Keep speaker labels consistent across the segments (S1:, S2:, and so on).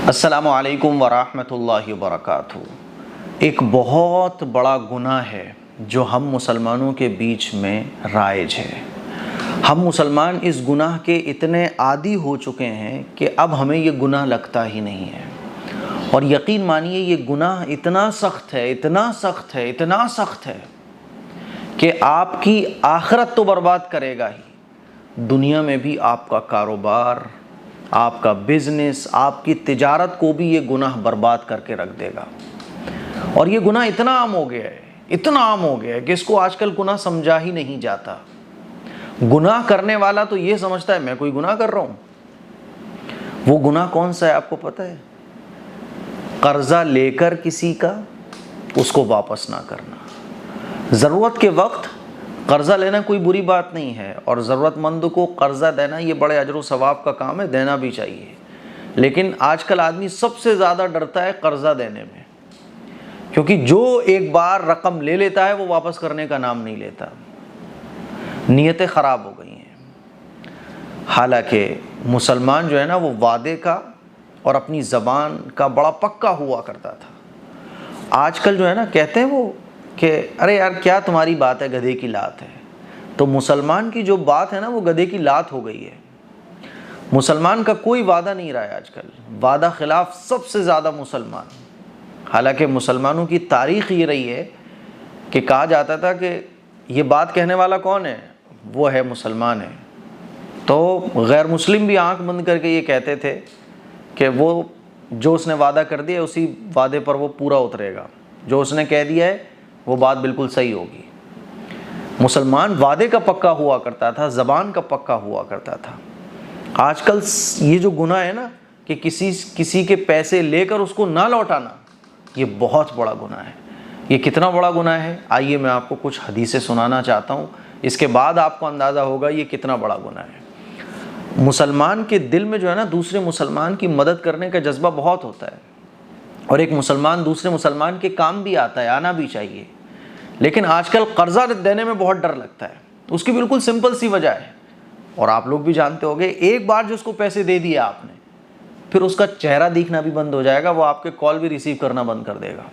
S1: السلام علیکم ورحمۃ اللہ وبرکاتہ۔ ایک بہت بڑا گناہ ہے جو ہم مسلمانوں کے بیچ میں رائج ہے۔ ہم مسلمان اس گناہ کے اتنے عادی ہو چکے ہیں کہ اب ہمیں یہ گناہ لگتا ہی نہیں ہے، اور یقین مانیے یہ گناہ اتنا سخت ہے، اتنا سخت ہے، اتنا سخت ہے کہ آپ کی آخرت تو برباد کرے گا ہی، دنیا میں بھی آپ کا کاروبار، آپ کا بزنس، آپ کی تجارت کو بھی یہ گناہ برباد کر کے رکھ دے گا۔ اور یہ گناہ اتنا عام ہو گیا ہے، اتنا عام ہو گیا ہے کہ اس کو آج کل گناہ سمجھا ہی نہیں جاتا۔ گناہ کرنے والا تو یہ سمجھتا ہے میں کوئی گناہ کر رہا ہوں۔ وہ گناہ کون سا ہے آپ کو پتہ ہے؟ قرضہ لے کر کسی کا اس کو واپس نہ کرنا۔ ضرورت کے وقت قرضہ لینا کوئی بری بات نہیں ہے، اور ضرورت مند کو قرضہ دینا یہ بڑے اجر و ثواب کا کام ہے، دینا بھی چاہیے۔ لیکن آج کل آدمی سب سے زیادہ ڈرتا ہے قرضہ دینے میں، کیونکہ جو ایک بار رقم لے لیتا ہے وہ واپس کرنے کا نام نہیں لیتا۔ نیتیں خراب ہو گئی ہیں۔ حالانکہ مسلمان جو ہے نا وہ وعدے کا اور اپنی زبان کا بڑا پکا ہوا کرتا تھا۔ آج کل جو ہے نا کہتے ہیں وہ کہ ارے یار کیا تمہاری بات ہے، گدھے کی لات ہے۔ تو مسلمان کی جو بات ہے نا وہ گدھے کی لات ہو گئی ہے۔ مسلمان کا کوئی وعدہ نہیں رہا ہے آج کل، وعدہ خلاف سب سے زیادہ مسلمان۔ حالانکہ مسلمانوں کی تاریخ یہ رہی ہے کہ کہا جاتا تھا کہ یہ بات کہنے والا کون ہے؟ وہ ہے مسلمان ہے۔ تو غیر مسلم بھی آنکھ بند کر کے یہ کہتے تھے کہ وہ جو اس نے وعدہ کر دیا اسی وعدے پر وہ پورا اترے گا، جو اس نے کہہ دیا ہے وہ بات بالکل صحیح ہوگی۔ مسلمان وعدے کا پکا ہوا کرتا تھا، زبان کا پکا ہوا کرتا تھا۔ آج کل یہ جو گناہ ہے نا کہ کسی کے پیسے لے کر اس کو نہ لوٹانا، یہ بہت بڑا گناہ ہے۔ یہ کتنا بڑا گناہ ہے؟ آئیے میں آپ کو کچھ حدیثیں سنانا چاہتا ہوں، اس کے بعد آپ کو اندازہ ہوگا یہ کتنا بڑا گناہ ہے۔ مسلمان کے دل میں جو ہے نا دوسرے مسلمان کی مدد کرنے کا جذبہ بہت ہوتا ہے، اور ایک مسلمان دوسرے مسلمان کے کام بھی آتا ہے، آنا بھی چاہیے۔ لیکن آج کل قرضہ دینے میں بہت ڈر لگتا ہے۔ اس کی بالکل سمپل سی وجہ ہے، اور آپ لوگ بھی جانتے ہوگے، ایک بار جو اس کو پیسے دے دیے آپ نے، پھر اس کا چہرہ دیکھنا بھی بند ہو جائے گا، وہ آپ کے کال بھی ریسیو کرنا بند کر دے گا۔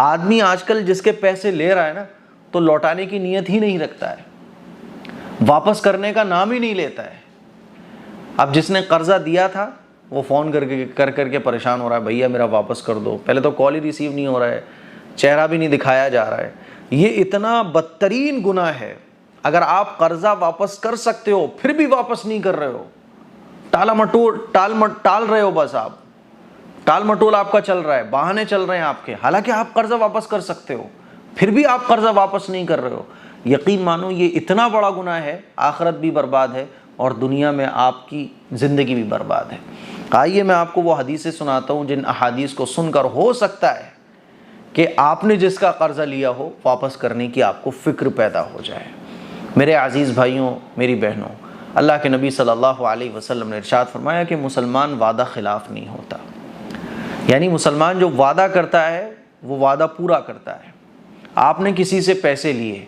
S1: آدمی آج کل جس کے پیسے لے رہا ہے نا تو لوٹانے کی نیت ہی نہیں رکھتا ہے، واپس کرنے کا نام ہی نہیں لیتا ہے۔ اب جس نے قرضہ دیا تھا وہ فون کر کے پریشان ہو رہا ہے، بھیا میرا واپس کر دو۔ پہلے تو کال ہی ریسیو نہیں ہو رہا ہے، چہرہ بھی نہیں دکھایا جا رہا ہے۔ یہ اتنا بدترین گناہ ہے۔ اگر آپ قرضہ واپس کر سکتے ہو پھر بھی واپس نہیں کر رہے ہو، ٹال رہے ہو، بس آپ ٹال مٹول آپ کا چل رہا ہے، بہانے چل رہے ہیں آپ کے، حالانکہ آپ قرضہ واپس کر سکتے ہو، پھر بھی آپ قرضہ واپس نہیں کر رہے ہو، یقین مانو یہ اتنا بڑا گناہ ہے، آخرت بھی برباد ہے اور دنیا میں آپ کی زندگی بھی برباد ہے۔ آئیے میں آپ کو وہ حدیثیں سناتا ہوں جن احادیث کو سن کر ہو سکتا ہے کہ آپ نے جس کا قرضہ لیا ہو واپس کرنے کی آپ کو فکر پیدا ہو جائے۔ میرے عزیز بھائیوں، میری بہنوں، اللہ کے نبی صلی اللہ علیہ وسلم نے ارشاد فرمایا کہ مسلمان وعدہ خلاف نہیں ہوتا، یعنی مسلمان جو وعدہ کرتا ہے وہ وعدہ پورا کرتا ہے۔ آپ نے کسی سے پیسے لیے،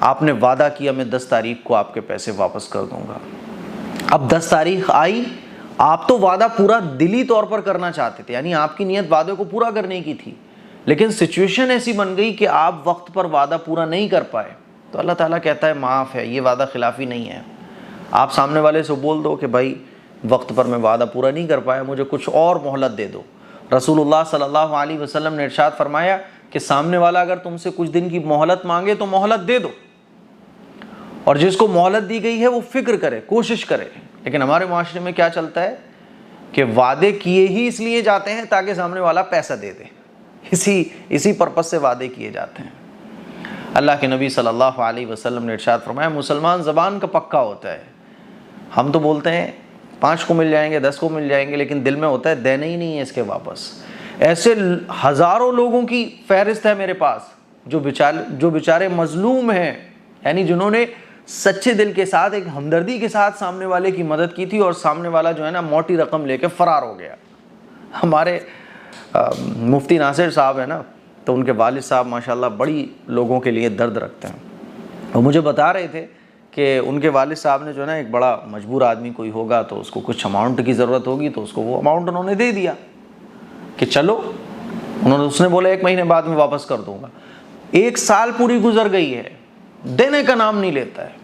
S1: آپ نے وعدہ کیا میں 10 تاریخ کو آپ کے پیسے واپس کر دوں گا۔ اب 10 تاریخ آئی، آپ تو وعدہ پورا دلی طور پر کرنا چاہتے تھے، یعنی آپ کی نیت وعدے کو پورا کرنے کی تھی، لیکن سچویشن ایسی بن گئی کہ آپ وقت پر وعدہ پورا نہیں کر پائے، تو اللہ تعالیٰ کہتا ہے معاف ہے، یہ وعدہ خلافی نہیں ہے۔ آپ سامنے والے سے بول دو کہ بھائی وقت پر میں وعدہ پورا نہیں کر پایا، مجھے کچھ اور مہلت دے دو۔ رسول اللہ صلی اللہ علیہ وسلم نے ارشاد فرمایا کہ سامنے والا اگر تم سے کچھ دن کی مہلت مانگے تو مہلت دے دو، اور جس کو مہلت دی گئی ہے وہ فکر کرے، کوشش کرے۔ لیکن ہمارے معاشرے میں کیا چلتا ہے کہ وعدے کیے ہی اس لیے جاتے ہیں تاکہ سامنے والا پیسہ دے دے، اسی پرپس سے وعدے کیے جاتے ہیں۔ اللہ کے نبی صلی اللہ علیہ وسلم نے ارشاد فرمایا مسلمان زبان کا پکا ہوتا ہے۔ ہم تو بولتے ہیں 5 کو مل جائیں گے، 10 کو مل جائیں گے، لیکن دل میں ہوتا ہے دینا ہی نہیں ہے اس کے واپس۔ ایسے ہزاروں لوگوں کی فہرست ہے میرے پاس جو بیچارے مظلوم ہیں، یعنی جنہوں نے سچے دل کے ساتھ ایک ہمدردی کے ساتھ سامنے والے کی مدد کی تھی، اور سامنے والا جو ہے نا موٹی رقم لے کے فرار ہو گیا۔ ہمارے مفتی ناصر صاحب ہیں نا، تو ان کے والد صاحب ماشاءاللہ بڑی لوگوں کے لیے درد رکھتے ہیں۔ وہ مجھے بتا رہے تھے کہ ان کے والد صاحب نے جو ہے نا ایک بڑا مجبور آدمی کوئی ہوگا تو اس کو کچھ اماؤنٹ کی ضرورت ہوگی، تو اس کو وہ اماؤنٹ انہوں نے دے دیا۔ کہ چلو، اس نے بولا 1 مہینے بعد میں واپس کر دوں گا. 1 سال پوری گزر گئی ہے، دینے کا نام نہیں لیتا ہے،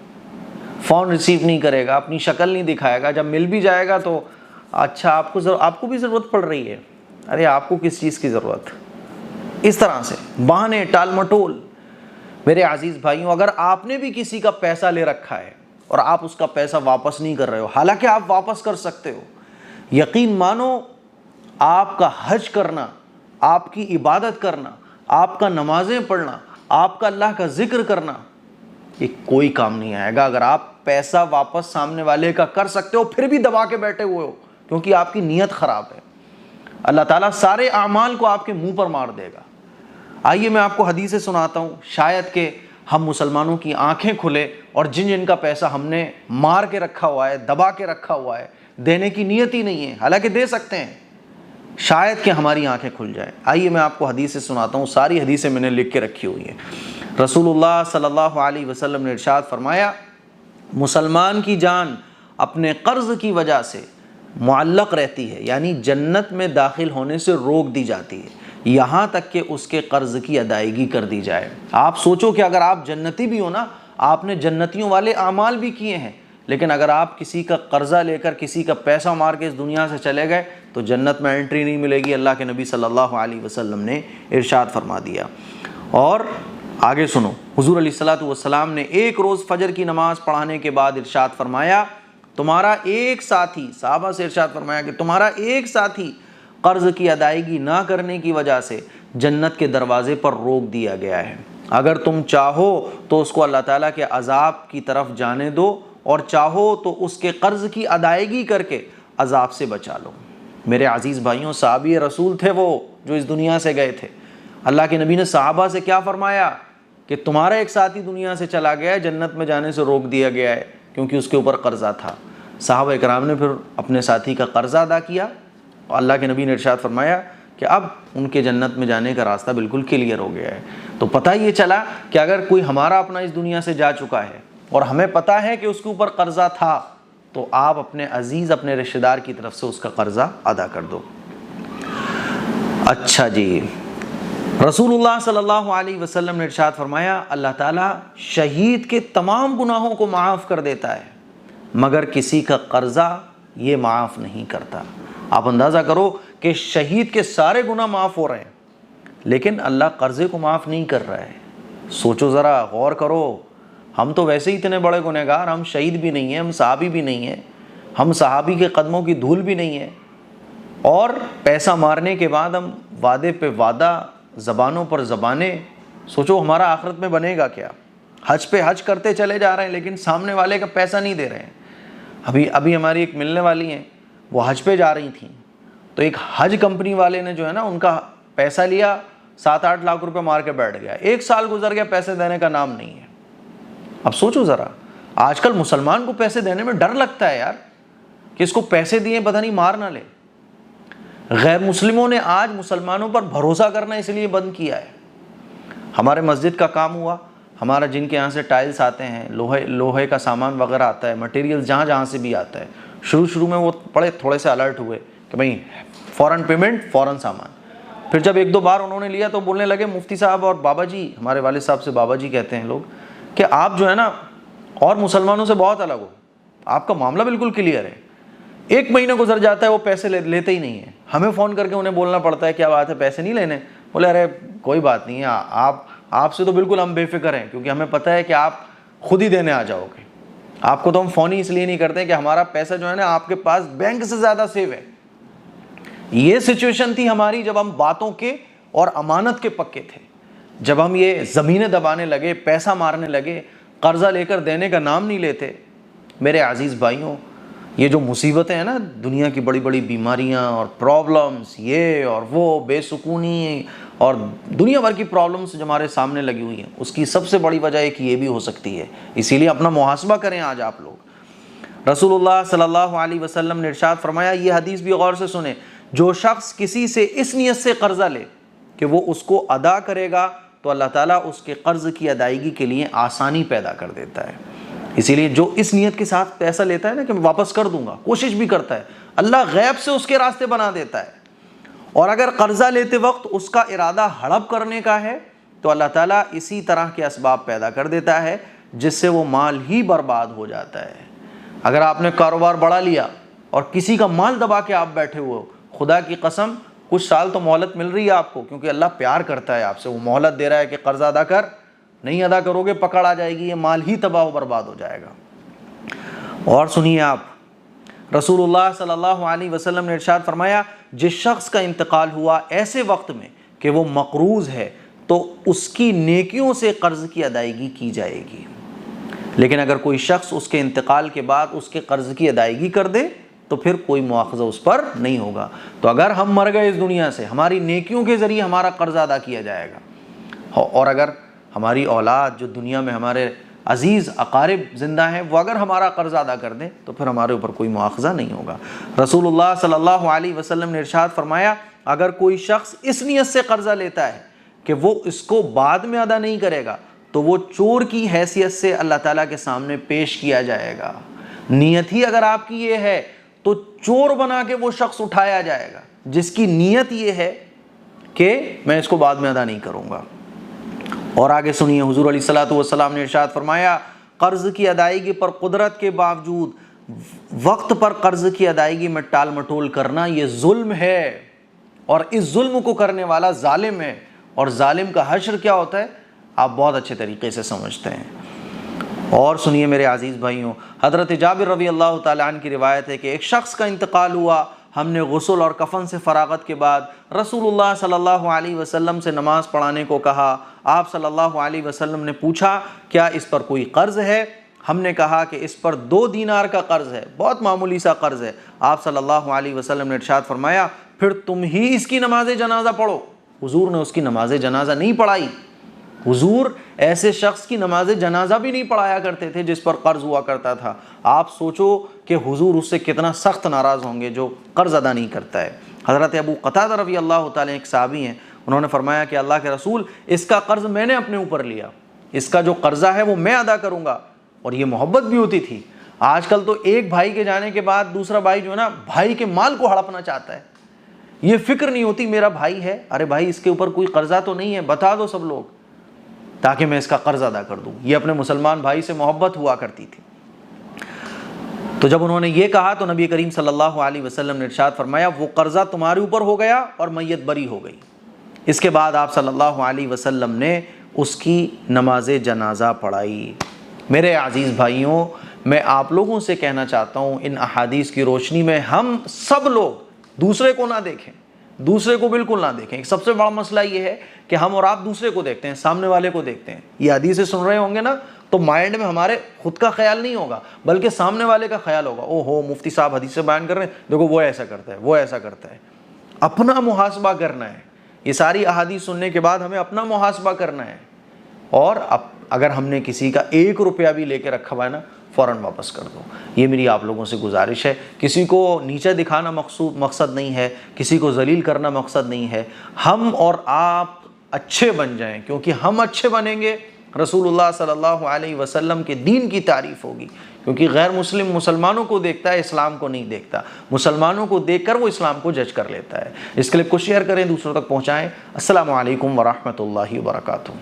S1: فون ریسیو نہیں کرے گا، اپنی شکل نہیں دکھائے گا. جب مل بھی جائے گا تو اچھا آپ کو بھی ضرورت پڑ رہی ہے. ارے آپ کو کس چیز کی ضرورت؟ اس طرح سے بہانے ٹال مٹول. میرے عزیز بھائیوں، اگر آپ نے بھی کسی کا پیسہ لے رکھا ہے اور آپ اس کا پیسہ واپس نہیں کر رہے ہو، حالانکہ آپ واپس کر سکتے ہو، یقین مانو آپ کا حج کرنا، آپ کی عبادت کرنا، آپ کا نمازیں پڑھنا، آپ کا اللہ کا ذکر کرنا، یہ کوئی کام نہیں آئے گا اگر آپ پیسہ واپس سامنے والے کا کر سکتے ہو پھر بھی دبا کے بیٹھے ہوئے ہو، کیونکہ آپ کی نیت خراب ہے. اللہ تعالیٰ سارے اعمال کو آپ کے منہ پر مار دے گا. آئیے میں آپ کو حدیثیں سناتا ہوں، شاید کہ ہم مسلمانوں کی آنکھیں کھلے اور جن کا پیسہ ہم نے مار کے رکھا ہوا ہے، دبا کے رکھا ہوا ہے، دینے کی نیت ہی نہیں ہے، حالانکہ دے سکتے ہیں، شاید کہ ہماری آنکھیں کھل جائیں. آئیے میں آپ کو حدیثیں سناتا ہوں، ساری حدیثیں میں نے لکھ کے رکھی ہوئی ہیں. رسول اللہ صلی اللہ علیہ وسلم نے ارشاد فرمایا، مسلمان کی جان اپنے قرض کی وجہ سے معلق رہتی ہے، یعنی جنت میں داخل ہونے سے روک دی جاتی ہے یہاں تک کہ اس کے قرض کی ادائیگی کر دی جائے. آپ سوچو کہ اگر آپ جنتی بھی ہو نا، آپ نے جنتیوں والے اعمال بھی کیے ہیں، لیکن اگر آپ کسی کا قرضہ لے کر کسی کا پیسہ مار کے اس دنیا سے چلے گئے تو جنت میں انٹری نہیں ملے گی. اللہ کے نبی صلی اللہ علیہ وسلم نے ارشاد فرما دیا. اور آگے سنو، حضور علیہ الصلوۃ والسلام نے ایک روز فجر کی نماز پڑھانے کے بعد ارشاد فرمایا، تمہارا ایک ساتھی، صحابہ سے ارشاد فرمایا کہ تمہارا ایک ساتھی قرض کی ادائیگی نہ کرنے کی وجہ سے جنت کے دروازے پر روک دیا گیا ہے. اگر تم چاہو تو اس کو اللہ تعالیٰ کے عذاب کی طرف جانے دو، اور چاہو تو اس کے قرض کی ادائیگی کر کے عذاب سے بچا لو. میرے عزیز بھائیوں، صحابی رسول تھے وہ جو اس دنیا سے گئے تھے. اللہ کے نبی نے صحابہ سے کیا فرمایا کہ تمہارا ایک ساتھی دنیا سے چلا گیا ہے، جنت میں جانے سے روک دیا گیا ہے کیونکہ اس کے اوپر قرضہ تھا. صحابہ اکرام نے پھر اپنے ساتھی کا قرضہ ادا کیا اور اللہ کے نبی نے ارشاد فرمایا کہ اب ان کے جنت میں جانے کا راستہ بالکل کلیئر ہو گیا ہے. تو پتہ یہ چلا کہ اگر کوئی ہمارا اپنا اس دنیا سے جا چکا ہے اور ہمیں پتہ ہے کہ اس کے اوپر قرضہ تھا، تو آپ اپنے عزیز، اپنے رشتہ دار کی طرف سے اس کا قرضہ ادا کر دو. اچھا جی، رسول اللہ صلی اللہ علیہ وسلم نے ارشاد فرمایا، اللہ تعالیٰ شہید کے تمام گناہوں کو معاف کر دیتا ہے مگر کسی کا قرضہ یہ معاف نہیں کرتا. آپ اندازہ کرو کہ شہید کے سارے گناہ معاف ہو رہے ہیں لیکن اللہ قرضے کو معاف نہیں کر رہا ہے. سوچو ذرا، غور کرو. ہم تو ویسے ہی اتنے بڑے گنہگار، ہم شہید بھی نہیں ہیں، ہم صحابی بھی نہیں ہیں، ہم صحابی کے قدموں کی دھول بھی نہیں ہیں، اور پیسہ مارنے کے بعد ہم وعدے پہ وعدہ، زبانوں پر زبانیں. سوچو ہمارا آخرت میں بنے گا کیا؟ حج پہ حج کرتے چلے جا رہے ہیں لیکن سامنے والے کا پیسہ نہیں دے رہے ہیں. ابھی ہماری ایک ملنے والی ہیں، وہ حج پہ جا رہی تھیں، تو ایک حج کمپنی والے نے جو ہے نا ان کا پیسہ لیا، 7-8 لاکھ روپے مار کے بیٹھ گیا. 1 سال گزر گیا، پیسے دینے کا نام نہیں ہے. اب سوچو ذرا، آج کل مسلمان کو پیسے دینے میں ڈر لگتا ہے یار، کہ اس کو پیسے دیے پتہ نہیں مار نہ لے. غیر مسلموں نے آج مسلمانوں پر بھروسہ کرنا اس لیے بند کیا ہے. ہمارے مسجد کا کام ہوا، ہمارا جن کے یہاں سے ٹائلز آتے ہیں، لوہے کا سامان وغیرہ آتا ہے، مٹیریل جہاں سے بھی آتا ہے، شروع میں وہ تھوڑے سے الرٹ ہوئے کہ بھائی فوراً پیمنٹ، فوراً سامان. پھر جب 1-2 بار انہوں نے لیا تو بولنے لگے مفتی صاحب اور بابا جی، ہمارے والد صاحب سے بابا جی کہتے ہیں لوگ، کہ آپ جو ہے نا اور مسلمانوں سے بہت الگ ہو، آپ کا معاملہ بالکل کلیئر ہے. 1 مہینہ گزر جاتا ہے وہ پیسے لیتے ہی نہیں ہیں. ہمیں فون کر کے انہیں بولنا پڑتا ہے کیا بات ہے، پیسے نہیں لینے؟ بولے ارے کوئی بات نہیں ہے، آپ سے تو بالکل ہم بے فکر ہیں کیونکہ ہمیں پتہ ہے کہ آپ خود ہی دینے آ جاؤ گے. آپ کو تو ہم فون ہی اس لیے نہیں کرتے کہ ہمارا پیسہ جو ہے نا آپ کے پاس بینک سے زیادہ سیو ہے. یہ سچویشن تھی ہماری جب ہم باتوں کے اور امانت کے پکے تھے. جب ہم یہ زمینیں دبانے لگے، پیسہ مارنے لگے، قرضہ لے کر دینے کا نام نہیں لیتے. میرے عزیز بھائیوں، یہ جو مصیبتیں ہیں نا، دنیا کی بڑی بڑی بیماریاں اور پرابلمز، یہ اور وہ، بے سکونی اور دنیا بھر کی پرابلمز جو ہمارے سامنے لگی ہوئی ہیں، اس کی سب سے بڑی وجہ ایک یہ بھی ہو سکتی ہے. اسی لیے اپنا محاسبہ کریں آج آپ لوگ. رسول اللہ صلی اللہ علیہ وسلم نے ارشاد فرمایا، یہ حدیث بھی غور سے سنیں، جو شخص کسی سے اس نیت سے قرضہ لے کہ وہ اس کو ادا کرے گا تو اللہ تعالیٰ اس کے قرض کی ادائیگی کے لیے آسانی پیدا کر دیتا ہے. اسی لیے جو اس نیت کے ساتھ پیسہ لیتا ہے نا کہ میں واپس کر دوں گا، کوشش بھی کرتا ہے، اللہ غیب سے اس کے راستے بنا دیتا ہے. اور اگر قرضہ لیتے وقت اس کا ارادہ ہڑپ کرنے کا ہے تو اللہ تعالیٰ اسی طرح کے اسباب پیدا کر دیتا ہے جس سے وہ مال ہی برباد ہو جاتا ہے۔ اگر آپ نے کاروبار بڑھا لیا اور کسی کا مال دبا کے آپ بیٹھے ہوئے ہو، خدا کی قسم کچھ سال تو مہلت مل رہی ہے آپ کو، کیونکہ اللہ پیار کرتا ہے آپ سے، وہ مہلت دے رہا ہے کہ قرضہ ادا کر، نہیں ادا کرو گے پکڑ آ جائے گی، یہ مال ہی تباہ و برباد ہو جائے گا۔ اور سنیے آپ، رسول اللہ صلی اللہ علیہ وسلم نے ارشاد فرمایا، جس شخص کا انتقال ہوا ایسے وقت میں کہ وہ مقروض ہے تو اس کی نیکیوں سے قرض کی ادائیگی کی جائے گی، لیکن اگر کوئی شخص اس کے انتقال کے بعد اس کے قرض کی ادائیگی کر دے تو پھر کوئی مواخذہ اس پر نہیں ہوگا۔ تو اگر ہم مر گئے اس دنیا سے، ہماری نیکیوں کے ذریعے ہمارا قرض ادا کیا جائے گا، اور اگر ہماری اولاد جو دنیا میں ہمارے عزیز اقارب زندہ ہیں وہ اگر ہمارا قرض ادا کر دیں تو پھر ہمارے اوپر کوئی مواخذہ نہیں ہوگا۔ رسول اللہ صلی اللہ علیہ وسلم نے ارشاد فرمایا، اگر کوئی شخص اس نیت سے قرضہ لیتا ہے کہ وہ اس کو بعد میں ادا نہیں کرے گا تو وہ چور کی حیثیت سے اللہ تعالیٰ کے سامنے پیش کیا جائے گا۔ نیت ہی اگر آپ کی یہ ہے تو چور بنا کے وہ شخص اٹھایا جائے گا جس کی نیت یہ ہے کہ میں اس کو بعد میں ادا نہیں کروں گا۔ اور آگے سنیے، حضور علیہ الصلوۃ والسلام نے ارشاد فرمایا، قرض کی ادائیگی پر قدرت کے باوجود وقت پر قرض کی ادائیگی میں ٹال مٹول کرنا یہ ظلم ہے، اور اس ظلم کو کرنے والا ظالم ہے، اور ظالم کا حشر کیا ہوتا ہے آپ بہت اچھے طریقے سے سمجھتے ہیں۔ اور سنیے میرے عزیز بھائیوں، حضرت جابر رضی اللہ تعالیٰ عنہ کی روایت ہے کہ ایک شخص کا انتقال ہوا، ہم نے غسل اور کفن سے فراغت کے بعد رسول اللہ صلی اللہ علیہ وسلم سے نماز پڑھانے کو کہا۔ آپ صلی اللہ علیہ وسلم نے پوچھا، کیا اس پر کوئی قرض ہے؟ ہم نے کہا کہ اس پر 2 دینار کا قرض ہے، بہت معمولی سا قرض ہے۔ آپ صلی اللہ علیہ وسلم نے ارشاد فرمایا، پھر تم ہی اس کی نماز جنازہ پڑھو۔ حضور نے اس کی نماز جنازہ نہیں پڑھائی، حضور ایسے شخص کی نماز جنازہ بھی نہیں پڑھایا کرتے تھے جس پر قرض ہوا کرتا تھا۔ آپ سوچو کہ حضور اس سے کتنا سخت ناراض ہوں گے جو قرض ادا نہیں کرتا ہے۔ حضرت ابو قتادہ رضی اللہ تعالیٰ ایک صحابی ہیں، انہوں نے فرمایا کہ اللہ کے رسول، اس کا قرض میں نے اپنے اوپر لیا، اس کا جو قرضہ ہے وہ میں ادا کروں گا، اور یہ محبت بھی ہوتی تھی۔ آج کل تو ایک بھائی کے جانے کے بعد دوسرا بھائی جو ہے نا بھائی کے مال کو ہڑپنا چاہتا ہے، یہ فکر نہیں ہوتی میرا بھائی ہے، ارے بھائی اس کے اوپر کوئی قرضہ تو نہیں ہے، بتا دو سب لوگ تاکہ میں اس کا قرض ادا کر دوں۔ یہ اپنے مسلمان بھائی سے محبت ہوا کرتی تھی۔ تو جب انہوں نے یہ کہا تو نبی کریم صلی اللہ علیہ وسلم نے ارشاد فرمایا، وہ قرضہ تمہارے اوپر ہو گیا اور میت بری ہو گئی۔ اس کے بعد آپ صلی اللہ علیہ وسلم نے اس کی نماز جنازہ پڑھائی۔ میرے عزیز بھائیوں، میں آپ لوگوں سے کہنا چاہتا ہوں، ان احادیث کی روشنی میں ہم سب لوگ دوسرے کو نہ دیکھیں، دوسرے کو بالکل نہ دیکھیں۔ سب سے بڑا مسئلہ یہ ہے کہ ہم اور آپ دوسرے کو دیکھتے ہیں، سامنے والے کو دیکھتے ہیں۔ یہ حدیثیں سن رہے ہوں گے نا تو مائنڈ میں ہمارے خود کا خیال نہیں ہوگا بلکہ سامنے والے کا خیال ہوگا، او ہو مفتی صاحب حدیثیں بیان کر رہے ہیں، دیکھو وہ ایسا کرتا ہے، وہ ایسا کرتا ہے۔ اپنا محاسبہ کرنا ہے، یہ ساری احادیث سننے کے بعد ہمیں اپنا محاسبہ کرنا ہے، اور اگر ہم نے کسی کا 1 روپیہ بھی لے کے رکھا ہوا ہے نا فوراً واپس کر دو۔ یہ میری آپ لوگوں سے گزارش ہے۔ کسی کو نیچے دکھانا مقصد نہیں ہے، کسی کو ذلیل کرنا مقصد نہیں ہے۔ ہم اور آپ اچھے بن جائیں، کیونکہ ہم اچھے بنیں گے رسول اللہ صلی اللہ علیہ وسلم کے دین کی تعریف ہوگی، کیونکہ غیر مسلم مسلمانوں کو دیکھتا ہے، اسلام کو نہیں دیکھتا۔ مسلمانوں کو دیکھ کر وہ اسلام کو جج کر لیتا ہے۔ اس کلپ کو شیئر کریں، دوسروں تک پہنچائیں۔ السلام علیکم ورحمۃ اللہ وبرکاتہ۔